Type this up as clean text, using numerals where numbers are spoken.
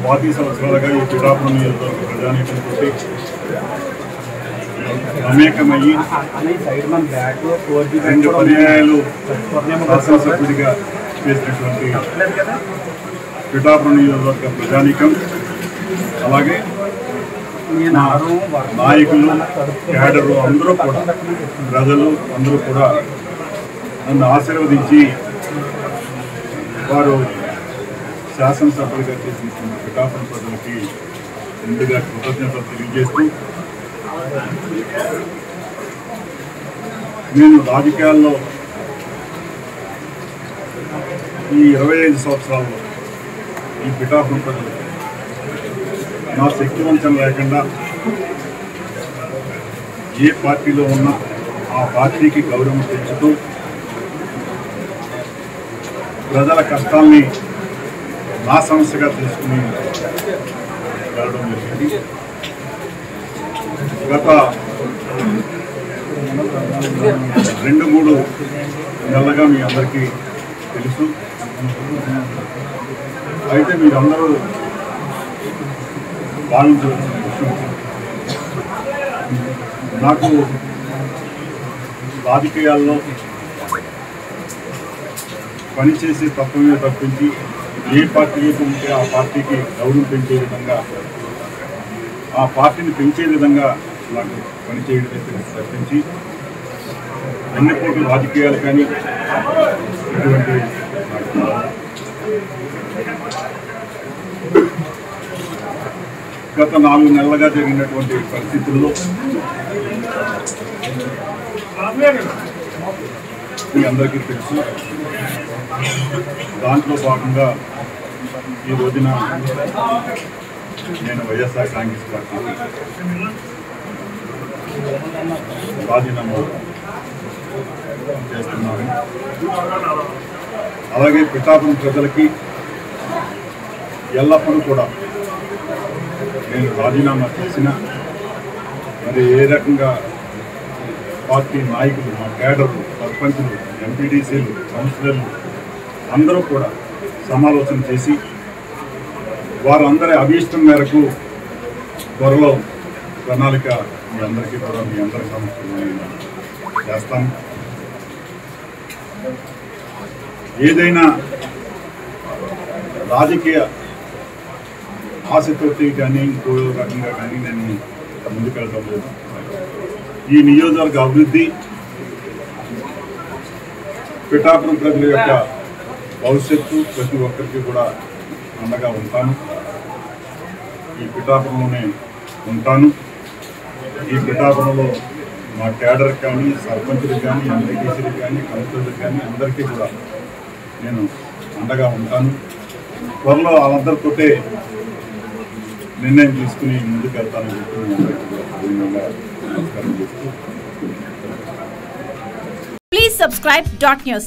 40 సంవత్సరాలుగా ఈ పిఠాపురం నియోజకవర్గ ప్రజానీకంతో మమేకమయ్యి 2 పర్యాయాలు శాసనసభ్యుడిగా చేసినటువంటి పిఠాపురం నియోజకవర్గ ప్రజానీకం, అలాగే నాయకులు, క్యాడరు అందరూ కూడా, ప్రజలు అందరూ కూడా నన్ను ఆశీర్వదించి వారు శాసనసభ్యుడిగా చేసినటువంటి పిఠాపురం ప్రజలకి ముందుగా కృతజ్ఞతలు తెలియజేస్తూ, నేను రాజకీయాల్లో ఈ 25 సంవత్సరాల్లో ఈ పిఠాపురం ప్రజలు నా శక్తి వంచన లేకుండా ఏ పార్టీలో ఉన్నా ఆ పార్టీకి గౌరవం పెంచుతూ ప్రజల కష్టాల్ని నా సమస్యగా తీసుకుని వెళ్ళడం జరిగింది. గత 2-3 నెలలుగా మీ అందరికీ తెలుసు. అయితే మీరందరూ భావించవలసిన విషయం, నాకు రాజకీయాల్లో పనిచేసే తత్వమే తప్పించి ఏ పార్టీకి ఉంటే ఆ పార్టీకి గౌరవం పెంచే విధంగా, ఆ పార్టీని పెంచే విధంగా నాకు పనిచేయడమే తప్పించి ఎన్నిపోటు రాజకీయాలు కానీ ఇటువంటి గత 4 నెలలుగా జరిగినటువంటి పరిస్థితుల్లో మీ అందరికీ తెలుసు. దాంట్లో భాగంగా ఈ రోజున నేను వైఎస్ఆర్ కాంగ్రెస్ పార్టీకి రాజీనామా చేస్తున్నాను. అలాగే పిఠాపురం ప్రజలకి ఎల్లప్పుడూ కూడా నేను రాజీనామా చేసిన మరి ఏ రకంగా పార్టీ నాయకులు, మా కేడర్లు, సర్పంచులు, ఎంపీటీసీలు, కౌన్సిలర్లు అందరూ కూడా సమాలోచన చేసి వారందరి అభీష్టం మేరకు త్వరలో ప్రణాళిక మీ అందరికీ కూడా మీ అందరి సమస్యలు చేస్తాను. ఏదైనా రాజకీయ ఆశతోటి కానీ ఇంకో రకంగా కానీ నేను ముందుకెళ్ళడం లేదు. ఈ నియోజకవర్గ అభివృద్ధి, పిఠాపురం ప్రజల యొక్క భవిష్యత్తు ప్రతి ఒక్కరికి కూడా అండగా ఉంటాను. ఈ పిఠాపురంలోనే ఉంటాను. ఈ పిఠాపురంలో మా కేడర్ కానీ, సర్పంచులకు కానీ, ఎంపీటీసీలకు కానీ, కౌన్సిలర్లకు కానీ అందరికీ కూడా నేను అండగా ఉంటాను. త్వరలో వాళ్ళందరితోటే నిర్ణయం తీసుకుని ముందుకు వెళ్తానని చెప్పి మీ అందరికీ కూడా సవినయంగా నమస్కారం చేస్తూ. Please subscribe .news.